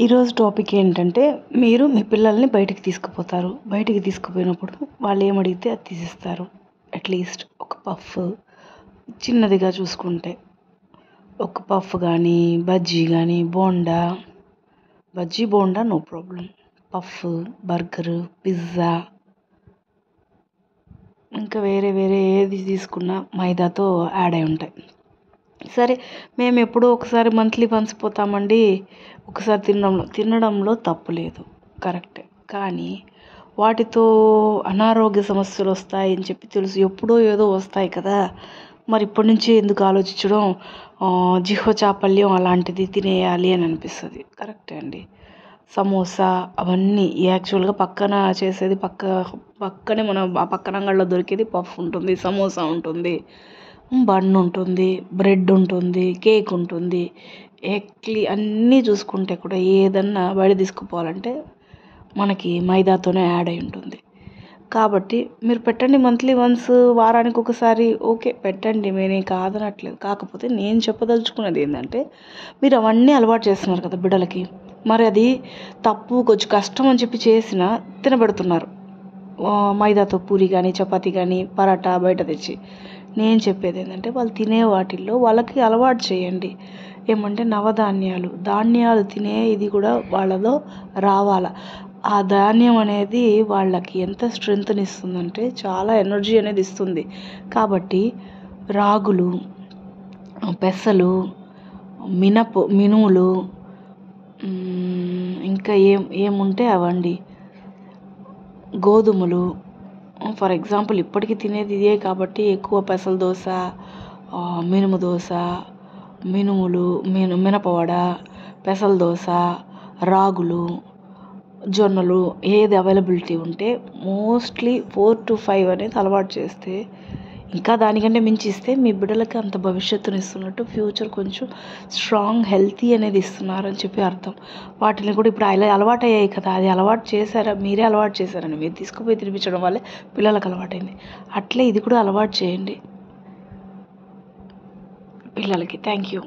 ఈరోజు టాపిక్ ఏంటంటే మీరు మీ పిల్లల్ని బయటికి తీసుకుపోతారు. బయటికి తీసుకుపోయినప్పుడు వాళ్ళు ఏమడిగితే అది తీసిస్తారు. అట్లీస్ట్ ఒక పఫ్ చిన్నదిగా చూసుకుంటే ఒక పఫ్ కానీ బజ్జీ కానీ bonda, bajji bonda no problem. Puff, burger, pizza, ఇంకా వేరే వేరే ఏది తీసుకున్నా మైదాతో యాడ్ అయి ఉంటాయి. సరే, మేము ఎప్పుడో ఒకసారి మంత్లీ వన్స్ పోతామండి, ఒకసారి తినడంలో తప్పు లేదు, కరెక్టే. కానీ వాటితో అనారోగ్య సమస్యలు వస్తాయని చెప్పి తెలుసు, ఎప్పుడో ఏదో వస్తాయి కదా. మరి ఇప్పటి నుంచి ఎందుకు ఆలోచించడం, జిహ్వ చాపల్యం అలాంటిది తినేయాలి అని అనిపిస్తుంది. కరెక్టే అండి. సమోసా అవన్నీ యాక్చువల్గా పక్కన చేసేది పక్కనే మన పక్కన అంగడిలో దొరికేది పఫ్ ఉంటుంది, సమోసా ఉంటుంది, బన్ ఉంటుంది, బ్రెడ్ ఉంటుంది, కేక్ ఉంటుంది, అన్నీ చూసుకుంటే కూడా ఏదన్నా బయట తీసుకుపోవాలంటే మనకి మైదాతోనే యాడ్ అయి ఉంటుంది. కాబట్టి మీరు పెట్టండి మంత్లీ వన్స్, వారానికి ఒకసారి ఓకే పెట్టండి, నేనేం కాదనట్లేదు. కాకపోతే నేను చెప్పదలుచుకున్నది ఏంటంటే మీరు అవన్నీ అలవాటు చేస్తున్నారు కదా బిడ్డలకి, మరి అది తప్పు, కొంచెం కష్టం అని చెప్పి చేసినా తినబెడుతున్నారు. మైదాతో పూరి కానీ చపాతీ కానీ పరాటా బయట తెచ్చి. నేను చెప్పేది ఏంటంటే వాళ్ళు తినే వాటిల్లో వాళ్ళకి అలవాటు చేయండి. ఏమంటే ధాన్యాలు తినే ఇది కూడా వాళ్ళలో రావాలి. ఆ ధాన్యం అనేది వాళ్ళకి ఎంత స్ట్రెంగ్త్ని ఇస్తుందంటే చాలా ఎనర్జీ అనేది ఇస్తుంది. కాబట్టి రాగులు, పెసలు, మినుములు, ఇంకా ఏముంటే అవండి, గోధుమలు. ఫర్ ఎగ్జాంపుల్ ఇప్పటికీ తినేది ఇదే కాబట్టి ఎక్కువ పెసల దోశ, మినుము దోశ, మినపవడ, పెసల దోశ, రాగులు, జొన్నలు, ఏది అవైలబిలిటీ ఉంటే మోస్ట్లీ 4 to 5 అనేది అలవాటు చేస్తే, ఇంకా దానికంటే మించి ఇస్తే మీ బిడ్డలకి అంత భవిష్యత్తుని ఇస్తున్నట్టు, ఫ్యూచర్ కొంచెం స్ట్రాంగ్ హెల్తీ అనేది ఇస్తున్నారని చెప్పి అర్థం. వాటిని కూడా ఇప్పుడు అలవాటు అయ్యాయి కదా, అది అలవాటు చేశారా, మీరే అలవాటు చేశారని, మీరు తీసుకుపోయి తినిపించడం వల్లే పిల్లలకు అలవాటైంది. అట్లే ఇది కూడా అలవాటు చేయండి పిల్లలకి. Thank you.